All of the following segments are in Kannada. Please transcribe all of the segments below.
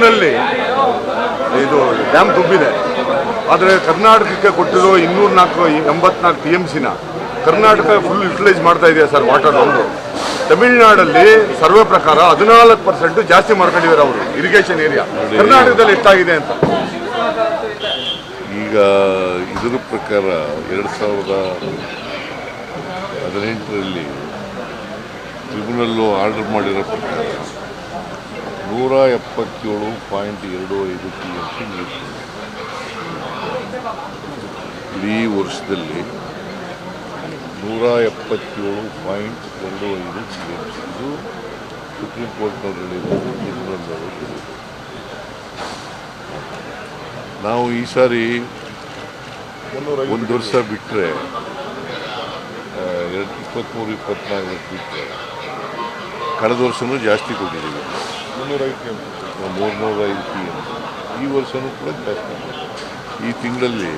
ಜೂನಲ್ಲಿ ಇದು ಡ್ಯಾಮ್ ತುಂಬಿದೆ. ಆದರೆ ಕರ್ನಾಟಕಕ್ಕೆ ಕೊಟ್ಟಿರೋ 284 TMCನ ಕರ್ನಾಟಕ ಫುಲ್ ಯುಟಿಲೈಸ್ ಮಾಡ್ತಾ ಇದೆಯಾ ಸರ್ ವಾಟರ್. ಒಂದು ತಮಿಳುನಾಡಲ್ಲಿ ಸರ್ವೆ ಪ್ರಕಾರ 14% ಜಾಸ್ತಿ ಮಾಡ್ಕೊಂಡಿದ್ದಾರೆ ಅವರು ಇರಿಗೇಷನ್ ಏರಿಯಾ. ಕರ್ನಾಟಕದಲ್ಲಿ ಎಷ್ಟಾಗಿದೆ ಅಂತ ಈಗ ಇದರ ಪ್ರಕಾರ 2018ರಲ್ಲಿ ಟ್ರಿಬ್ಯುನಲ್ಲು ಆರ್ಡರ್ ಮಾಡಿರೋ ಪ್ರಕಾರ 177.25 TMC ನೀರು ಇಡೀ ವರ್ಷದಲ್ಲಿ 177.25 TMC. ಇದು ಸುಪ್ರೀಂ ಕೋರ್ಟ್ನವರು ಹೇಳಿರೋದು, ಟ್ರಿಬ್ಯುನಲ್ನವರು ಹೇಳಿರೋದು. ನಾವು ಈ ಸಾರಿ ಒಂದು ವರ್ಷ ಬಿಟ್ಟರೆ 23-24 ಬಿಟ್ಟರೆ ಕಳೆದ ವರ್ಷವೂ ಜಾಸ್ತಿ ಕೊಟ್ಟಿದ್ದೀವಿ, 305 TMC. ಈ ವರ್ಷವೂ ಕೂಡ ಜಾಸ್ತಿ. ಈ ತಿಂಗಳಲ್ಲಿ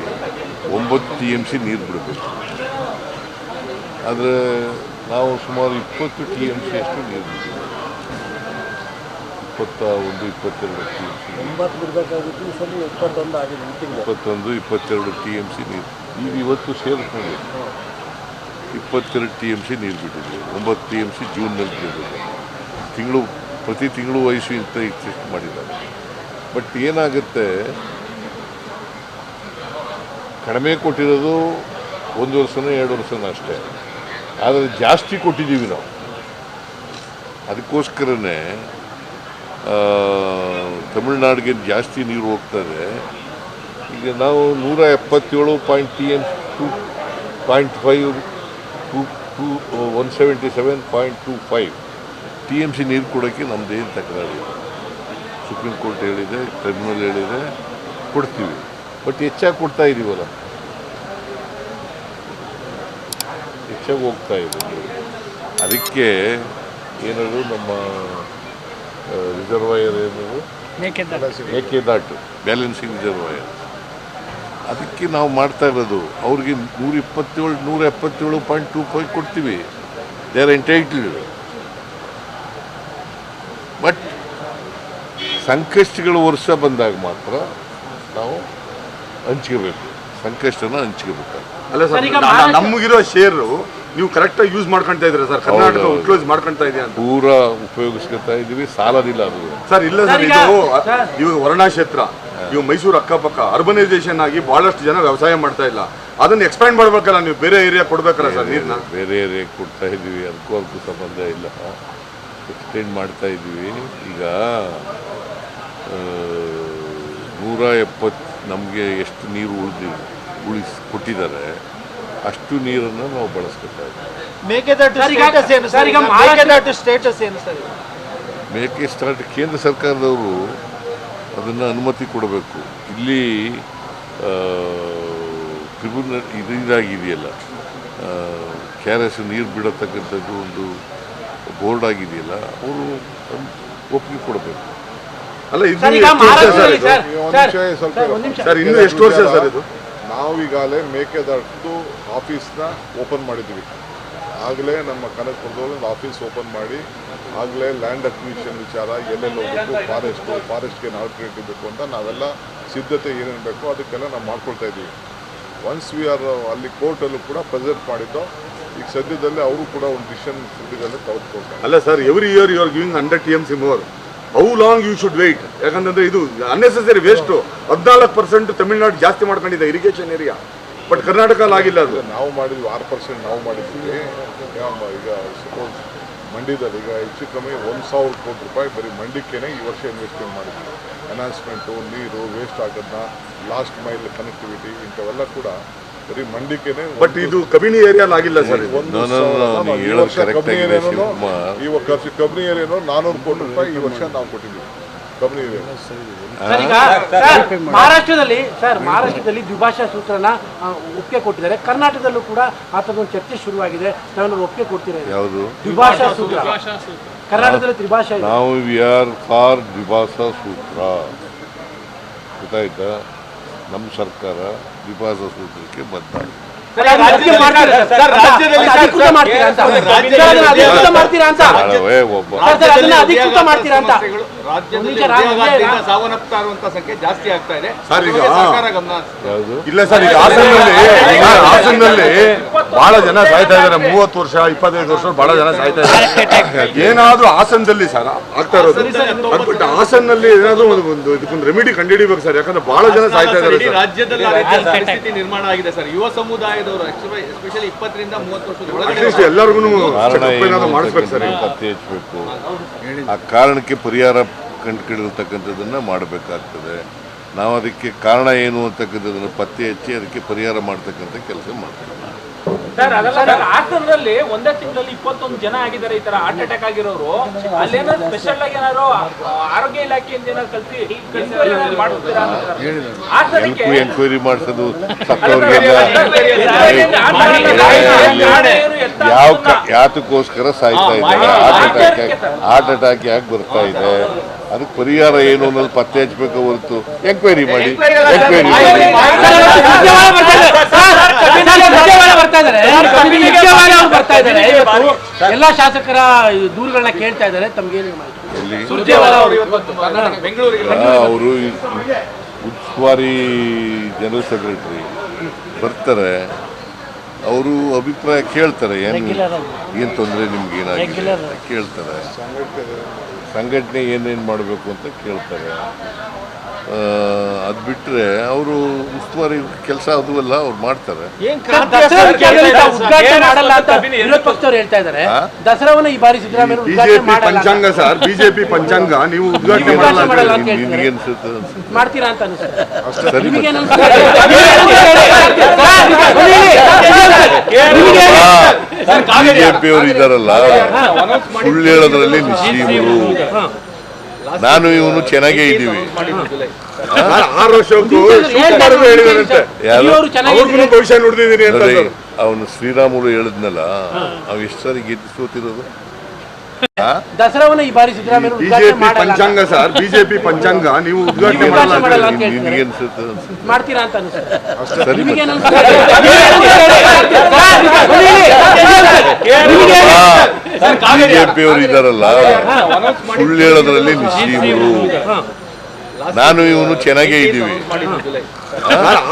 9 TMC ನೀರು ಬಿಡಬೇಕು. ಆದರೆ ನಾವು ಸುಮಾರು 20 TMC ಅಷ್ಟು ನೀರು ಬಿಡ್ತೀವಿ. 21-22 TMC 21-22 TMC ನೀರು ಈಗ ಇವತ್ತು ಸೇರಿಸ್ಕೊಂಡು 22 TMC ನೀರು ಬಿಟ್ಟಿದ್ದೀವಿ. 9 TMC ಜೂನ್ನಲ್ಲಿ ಬಿಡಬೇಕು. ಪ್ರತಿ ತಿಂಗಳು ವಯಸ್ಸು ಇಂತ ಟೆಸ್ಟ್ ಮಾಡಿದ್ದಾರೆ. ಬಟ್ ಏನಾಗುತ್ತೆ, ಕಡಿಮೆ ಕೊಟ್ಟಿರೋದು 1 ವರ್ಷನೋ 2 ವರ್ಷನೋ ಅಷ್ಟೇ. ಆದರೆ ಜಾಸ್ತಿ ಕೊಟ್ಟಿದ್ದೀವಿ ನಾವು. ಅದಕ್ಕೋಸ್ಕರನೇ ತಮಿಳ್ನಾಡಿಗೆ ಜಾಸ್ತಿ ನೀರು ಹೋಗ್ತದೆ. ಈಗ ನಾವು 177.5 177.25 TMC ನೀರು ಕೊಡೋಕ್ಕೆ ನಮ್ಮದೇನು ತಕರಾರಿಲ್ಲ. ಸುಪ್ರೀಂ ಕೋರ್ಟ್ ಹೇಳಿದೆ, ಟ್ರಿಬ್ಯುನಲ್ ಹೇಳಿದೆ, ಕೊಡ್ತೀವಿ. ಬಟ್ ಹೆಚ್ಚಾಗಿ ಕೊಡ್ತಾ ಇದ್ದೀವಲ್ಲ, ಹೆಚ್ಚಾಗಿ ಹೋಗ್ತಾ ಇದ್ದೀವಿ. ಅದಕ್ಕೆ ಏನಾದ್ರು ನಮ್ಮ ರಿಸರ್ವಾಯರ್ ಏನದು ಮೇಕೆದಾಟು ಬ್ಯಾಲೆನ್ಸಿಂಗ್ ರಿಸರ್ವಾಯರ್, ಅದಕ್ಕೆ ನಾವು ಮಾಡ್ತಾ ಇರೋದು. ಅವ್ರಿಗೆ 177.25 ಕೊಡ್ತೀವಿ. They are entitled. ಬಟ್ ಸಂಕಷ್ಟಗಳ ವರ್ಷ ಬಂದಾಗ ಮಾತ್ರ ನಾವು ಹಂಚ್ಕೋಬೇಕು, ಸಂಕಷ್ಟನ ಹಂಚ್ಕೋಬೇಕು. ಅಲ್ಲ ಸರ್, ನಮಗಿರೋ ಶೇರು ನೀವು ಕರೆಕ್ಟಾಗಿ ಯೂಸ್ ಮಾಡ್ಕೊಳ್ತಾ ಇದ್ದೀರಾ ಸರ್? ಕರ್ನಾಟಕ ಯೂಟಿಲೈಸ್ ಮಾಡ್ಕೊಳ್ತಾ ಇದೆಯಾ ಅಂತ ಪೂರಾ ಉಪಯೋಗಿಸ್ಕೊತಾ ಇದ್ದೀವಿ. ಸಾಲದಿಲ್ಲ ಅದು ಸರ್. ಇಲ್ಲ ಸರ್, ಇದು ಇವಾಗ ವರ್ಣಾ ಕ್ಷೇತ್ರ, ಇವಾಗ ಮೈಸೂರು ಅಕ್ಕಪಕ್ಕ ಅರ್ಬನೈಸೇಷನ್ ಆಗಿ ಬಹಳಷ್ಟು ಜನ ವ್ಯವಸಾಯ ಮಾಡ್ತಾ ಇಲ್ಲ. ಅದನ್ನ ಎಕ್ಸ್ಪ್ಯಾಂಡ್ ಮಾಡ್ಬೇಕಲ್ಲ, ನೀವು ಬೇರೆ ಏರಿಯಾ ಕೊಡ್ಬೇಕಲ್ಲ ಸರ್ ನೀರನ್ನ? ಬೇರೆ ಏರಿಯಾ ಕೊಡ್ತಾ ಇದ್ದೀವಿ, ಅದಕ್ಕೂ ಸಂಬಂಧ ಇಲ್ಲ. ಎಕ್ಸ್ಟೆಂಡ್ ಮಾಡ್ತಾ ಇದ್ದೀವಿ. ಈಗ 170 ನಮಗೆ ಎಷ್ಟು ನೀರು ಕೊಟ್ಟಿದ್ದಾರೆ ಅಷ್ಟು ನೀರನ್ನು ನಾವು ಬಳಸ್ಕೊತಾ ಇದ್ದೀವಿ. ಮೇಕೆ ಕೇಂದ್ರ ಸರ್ಕಾರದವರು ಅದನ್ನು ಅನುಮತಿ ಕೊಡಬೇಕು. ಇಲ್ಲಿ ಟ್ರಿಬ್ಯುನಲ್ ಇದಾಗಿದೆಯಲ್ಲ, KRS ನೀರು ಬಿಡತಕ್ಕಂಥದ್ದು ಒಂದು ಬೋರ್ಡ್ ಆಗಿದೆಯಲ್ಲ, ಅವರು ಒಪ್ಪಿಗೆ ಕೊಡಬೇಕು. ಅಲ್ಲ, ಸರ್ ಇನ್ನು ಎಷ್ಟು ವರ್ಷ ಸರ್ ಇದು? ನಾವು ಈಗಾಗಲೇ ಮೇಕೆದಾಟು ಆಫೀಸ್ನ ಓಪನ್ ಮಾಡಿದ್ದೀವಿ. ಆಗಲೇ ನಮ್ಮ ಕನಕಪುರದವರು ಒಂದು ಆಫೀಸ್ ಓಪನ್ ಮಾಡಿ ಆಗಲೇ ಲ್ಯಾಂಡ್ ಅಕ್ವಿಸಿಷನ್ ವಿಚಾರ, ಎಲ್ಲೆಲ್ಲಿ ಹೋಗಬೇಕು, ಫಾರೆಸ್ಟ್ಗೆ ಆಲ್ಟರ್ನೇಟಿವ್ ಬೇಕು ಅಂತ ನಾವೆಲ್ಲ ಸಿದ್ಧತೆ ಏನೇನು ಬೇಕೋ ಅದಕ್ಕೆಲ್ಲ ನಾವು ಮಾಡ್ಕೊಳ್ತಾ ಇದ್ದೀವಿ. ಒನ್ಸ್ ವಿ ಆರ್ ಅಲ್ಲಿ ಕೋರ್ಟಲ್ಲೂ ಕೂಡ ಪ್ರೆಸೆಂಟ್ ಮಾಡಿದ್ದು. ಈಗ ಸದ್ಯದಲ್ಲಿ ಅವರು ಕೂಡ ಒಂದು ಡಿಸಿಷನ್ ಸದ್ಯದಲ್ಲೇ ತೆಗೆದುಕೊಳ್ತಾರೆ. ಅಲ್ಲ sir, every year you are giving 100 TMC more. How long you should wait? ಯಾಕಂತಂದ್ರೆ ಇದು ಅನ್ನೆಸೆಸರಿ ವೇಸ್ಟು. 14% ತಮಿಳ್ನಾಡು ಜಾಸ್ತಿ ಮಾಡ್ಕೊಂಡಿದೆ ಇರಿಗೇಷನ್ ಏರಿಯಾ. ಬಟ್ ಕರ್ನಾಟಕದಲ್ಲಿ ಆಗಿಲ್ಲ. ಅದು ನಾವು ಮಾಡಿದ್ವಿ 6% ನಾವು ಮಾಡಿದ್ವಿ. ಈಗ ಸಪೋಸ್ ಮಂಡ್ಯದಲ್ಲಿ ಈಗ ಹೆಚ್ಚು ಕಮ್ಮಿ 1,000 ಕೋಟಿ ರೂಪಾಯಿ ಬರೀ ಮಂಡ್ಯಕ್ಕೇನೆ ಈ ವರ್ಷ ಇನ್ವೆಸ್ಟ್ಮೆಂಟ್ ಮಾಡಿದ್ವಿ. ಎನ್ಹಾನ್ಸ್ಮೆಂಟು, ನೀರು ವೇಸ್ಟ್ ಆಗೋದನ್ನ, ಲಾಸ್ಟ್ ಮೈಲ್ ಕನೆಕ್ಟಿವಿಟಿ, ಇಂಥವೆಲ್ಲ ಕೂಡ ಬರೀ ಮಂಡ್ಯಕ್ಕೇನೆ. ಬಟ್ ಇದು ಕಬಿನಿ ಏರಿಯಾಲ್ ಆಗಿಲ್ಲ ಸರ್. ಈ ವರ್ಷ ಕಬಿನಿ ಏರಿಯಾನು 400 ಕೋಟಿ ರೂಪಾಯಿ ಈ ವರ್ಷ ನಾವು ಕೊಟ್ಟಿದ್ದೀವಿ ಕಬಿನಿ ಏರಿಯಾ. ಮಹಾರಾಷ್ಟ್ರದಲ್ಲಿ ದ್ವಿಭಾಷಾ ಸೂತ್ರನ ಒಪ್ಪಿಗೆ ಕೊಟ್ಟಿದ್ದಾರೆ. ಕರ್ನಾಟಕದಲ್ಲೂ ಕೂಡ ಆ ಥರದೊಂದು ಚರ್ಚೆ ಶುರುವಾಗಿದೆ. ತಾವು ಒಪ್ಪಿಗೆ ಕೊಡ್ತೀರಾ? ಯಾವುದು ದ್ವಿಭಾಷಾ ಸೂತ್ರ? ಕರ್ನಾಟಕದಲ್ಲಿ ತ್ರಿಭಾಷಾ ಇದೆ. ನಾವು ವಿ ಆರ್ ಫಾರ್ ದ್ವಿಭಾಷಾ ಸೂತ್ರ. ಗೊತ್ತಾಯ್ತಾ? ನಮ್ಮ ಸರ್ಕಾರ ದ್ವಿಭಾಷಾ ಸೂತ್ರಕ್ಕೆ ಬದ್ಧ. ಮಾಡ್ತೀರಾ ಅಂತ ರಾಜ್ಯದಲ್ಲಿ ನಿಮಿಷ ರಾಮ್ ಹೃದಯಾಘಾತದಿಂದ ಸಾವನ್ನಪ್ತಾ ಇರುವಂತ ಸಂಖ್ಯೆ ಜಾಸ್ತಿ ಆಗ್ತಾ ಇದೆ. ಸರ್, ಈಗ ಸರ್ಕಾರ ಗಮನ ಹರಿಸ್ಬೇಕು. ಯಾವುದು ಇಲ್ಲ ಸರ್, ಈಗ ಹಾಸನಲ್ಲಿ ಬಹಳ ಜನ ಸಾಯ್ತಾ ಇದ್ದಾರೆ. 30 ವರ್ಷ 25 ವರ್ಷ ಬಹಳ ಜನ ಸಾಯ್ತಾ ಇದ್ದಾರೆ. ಏನಾದ್ರೂ ಹಾಸನದಲ್ಲಿ ಸರ್ ಆಗ್ತಾ ಇರೋದು, ಬಟ್ ಹಾಸನಲ್ಲಿ ಏನಾದ್ರೂ ಒಂದು ಇದಕ್ಕೊಂದು ರೆಮಿಡಿ ಕಂಡುಹಿಡಿಬೇಕು ಸರ್. ಯಾಕಂದ್ರೆ ಬಹಳ ಜನ ಸಾಯ್ತಾ ಇದ್ದಾರೆ ಇಡೀ ಸರ್. ರಾಜ್ಯದಲ್ಲಿ ಆ ರೀತಿಯ ಪರಿಸ್ಥಿತಿ ನಿರ್ಮಾಣ ಆಗಿದೆ ಸರ್. ಯುವ ಸಮುದಾಯದವರು ಎಸ್ಪೆಷಲಿ 20 ರಿಂದ 30 ವರ್ಷದ ಒಳಗಡೆ ಅಟ್ಲೀಸ್ಟ್ ಎಲ್ಲರಿಗೂ ಕಾರಣ ಏನು ಏನಾದ್ರು ಮಾಡಿಸ್ಬೇಕು ಸರ್. ಅಂತಕ್ಕಂಥದ್ದನ್ನ ಪತ್ತೆ ಹಚ್ಚಬೇಕು. ಆ ಕಾರಣಕ್ಕೆ ಪರಿಹಾರ ಕಂಡುಹಿಡಿದಿರ್ತಕ್ಕಂಥದ್ದನ್ನು ಮಾಡಬೇಕಾಗ್ತದೆ. ನಾವು ಅದಕ್ಕೆ ಕಾರಣ ಏನು ಅಂತಕ್ಕಂಥದ್ದನ್ನು ಪತ್ತೆ ಹಚ್ಚಿ ಅದಕ್ಕೆ ಪರಿಹಾರ ಮಾಡ್ತಕ್ಕಂಥ ಕೆಲಸ ಮಾಡ್ತೀವಿ. ಸರ್ ಅದಲ್ಲ ಸರ್, ಹಾಸನದಲ್ಲಿ ಒಂದೇ ತಿಂಗಳಲ್ಲಿ 21 ಜನ ಆಗಿದ್ದಾರೆ ಈ ತರ ಹಾರ್ಟ್ ಅಟ್ಯಾಕ್ ಆಗಿರೋರು. ಅಲ್ಲೇನಾದ್ರು ಸ್ಪೆಷಲ್ ಆಗಿ ಏನಾದ್ರು ಆರೋಗ್ಯ ಇಲಾಖೆಯಿಂದ ಏನಾದ್ರು ಕಲ್ಸಿ ಎನ್ಕ್ವೈರಿ ಮಾಡ್ತೀರಾ ಅಂತ ಸರ್? ಹಾಸನಕ್ಕೆ ಎಂಕ್ವೈರಿ ಮಾಡಿಸೋದು ಸತ್ತವ್ರಿಗೆಲ್ಲ ಯಾತಕ್ಕೋಸ್ಕರ ಸಾಯ್ತಾ ಇದ್ದಾರೆ, ಹಾರ್ಟ್ ಅಟ್ಯಾಕ್ ಯಾಕೆ ಬರ್ತಾ ಇದೆ, ಅದಕ್ಕೆ ಪರಿಹಾರ ಏನು ಅನ್ನೋದು ಪತ್ತೆ ಹಚ್ಚಬೇಕು ಹೊರತು ಎಂಕ್ವೈರಿ ಮಾಡಿ ಎಲ್ಲ ಶಾಸಕರ ದೂರುಗಳನ್ನ ಕೇಳ್ತಾ ಇದ್ದಾರೆ. ತಮ್ಗೇನು ಬೆಂಗಳೂರಿಗೆ ಅವರು ಉಸ್ತುವಾರಿ ಜನರಲ್ ಸೆಕ್ರೆಟರಿ ಬರ್ತಾರೆ, ಅವರು ಅಭಿಪ್ರಾಯ ಕೇಳ್ತಾರೆ. ಏನು ತೊಂದರೆ ನಿಮ್ಗೆ ಏನಾಗಿದೆ ಅಂತ ಕೇಳ್ತಾರೆ, ಸಂಘಟನೆ ಏನೇನು ಮಾಡಬೇಕು ಅಂತ ಕೇಳ್ತಾರೆ. ಅದು ಬಿಟ್ಟರೆ ಅವರು ಉಸ್ತುವಾರಿ ಕೆಲಸ ಅದು ಎಲ್ಲ ಅವ್ರು ಮಾಡ್ತಾರೆ. ಉದ್ಘಾಟನೆ ಮಾಡಲ್ಲ ಅಂತ ವಿರೋಧ ಪಕ್ಷದವ್ರು ಹೇಳ್ತಾ ಇದ್ದಾರೆ. ದಸರಾವನ್ನ ಈ ಬಾರಿ ಸಿದ್ದರಾಮಯ್ಯ ಉದ್ಘಾಟನೆ ಬಿಜೆಪಿ ಮಾಡಲ್ಲ ಪಂಚಾಂಗ ಸರ್, ಬಿಜೆಪಿ ಪಂಚಾಂಗ ನೀವು ಉದ್ಘಾಟನೆ ಮಾಡಲ್ಲ ಅಂತ ಮಾಡಲ್ಲ ಹೇಳಿ. ಅಂತ ಹೇಳ್ತಾರೆ. ನಿಮ್ಗೆ ಅನ್ಸುತ್ತೆ ಮಾಡ್ತೀರಾ ಅಂತ ಅನಿಸುತ್ತೆ. ಸರಿ ನಿಮಗೇನು ಬಿಜೆಪಿ ಅವರು ಇದ್ದಾರಲ್ಲ, ಸುಳ್ಳು ಹೇಳೋದ್ರಲ್ಲಿ ನಿಶ್ಚೀಮರು. ನಾನು ಇವನು ಚೆನ್ನಾಗೇ ಇದ್ದೀವಿ. 6 ವರ್ಷಕ್ಕೂ ಶಿವಕುಮಾರ್ ಹೇಳಿದಾರಂತೆ, ಅವ್ರಿಗೂ ಭವಿಷ್ಯ ನುಡಿದಿದ್ದೀನಿ ಅಂತ ನೋಡಿ, ಸರ್. ಅವನು ಶ್ರೀರಾಮುಲು ಹೇಳಿದ್ನಲ್ಲ, ಅವು ಎಷ್ಟು ಸಾರಿ ಗೆದ್ದು ಸೋತಿರೋದು. ದಸರಾವನ್ನ ಈ ಬಾರಿ ಸಿದ್ದರಾಮಯ್ಯ ಉದ್ಘಾಟನೆ ಬಿಜೆಪಿ ಮಾಡಲ್ಲ ಪಂಚಾಂಗ ಸರ್, ಬಿಜೆಪಿ ಪಂಚಾಂಗ ನೀವು ಉದ್ಘಾಟನೆ ಮಾಡಲ್ಲ ಅಂತ ಹೇಳಿ. ಅಂತ ಹೇಳ್ತಾರೆ. ನಿಮ್ಗೆ ಅನ್ಸುತ್ತೆ ಮಾಡ್ತೀರಾ ಅಂತ ಅನಿಸುತ್ತೆ. ಸರಿ ನಿಮಗೇನು ಬಿಜೆಪಿ ಅವರು ಇದ್ದಾರಲ್ಲ, ಸುಳ್ಳು ಹೇಳೋದ್ರಲ್ಲಿ ನಿಶ್ಚೀಮರು. ನಾನು ಇವನು ಚೆನ್ನಾಗೇ ಇದ್ದೀವಿ.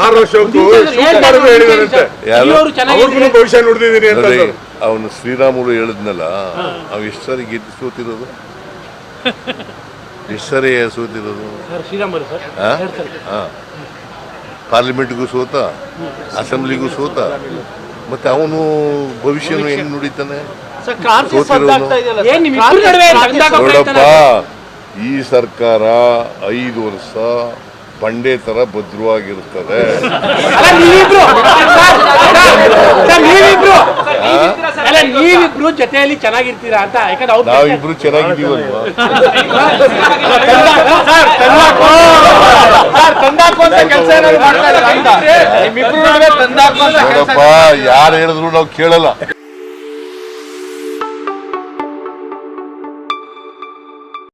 6 ವರ್ಷಕ್ಕೂ ಶಿವಕುಮಾರ್ ಹೇಳಿದಾರಂತೆ, ಅವ್ರಿಗೂ ಭವಿಷ್ಯ ನುಡಿದಿದ್ದೀನಿ ಅಂತ ನೋಡಿ, ಸರ್. ಅವನು ಶ್ರೀರಾಮುಲು ಹೇಳಿದ್ನಲ್ಲ, ಅವು ಎಷ್ಟು ಸಾರಿ ಗೆದ್ದು ಸೋತಿರೋದು. ಎಷ್ಟು ಸಾರಿ ಸೋತಿರೋದು. ಶ್ರೀರಾಮರು ಸರ್ ಪಾರ್ಲಿಮೆಂಟ್ಗೂ ಸೋತ, ಅಸೆಂಬ್ಲಿಗೂ ಸೋತ, ಮತ್ತೆ ಅವನು ಭವಿಷ್ಯನು ಹೆಂಗ್ ನುಡಿತಾನೆ. ಏನ್ ನಿಮ್ ಇಬ್ರ ನಡುವೆ ತಂದಾಗ ನೋಡಪ್ಪ, ಈ ಸರ್ಕಾರ 5 ವರ್ಷ ಬಂಡೆ ತರ ಭದ್ರವಾಗಿರುತ್ತದೆ. ನೀವಿಬ್ರು ಜೊತೆಯಲ್ಲಿ ಚೆನ್ನಾಗಿರ್ತೀರಾ ಅಂತ. ಯಾಕಂದ್ರೆ ಅವ್ರು ನಾವಿಬ್ರು ಚೆನ್ನಾಗಿದ್ದೀವಲ್ವಾ. ನೋಡಪ್ಪ, ಯಾರು ಹೇಳಿದ್ರು ನಾವು ಕೇಳಲ್ಲ.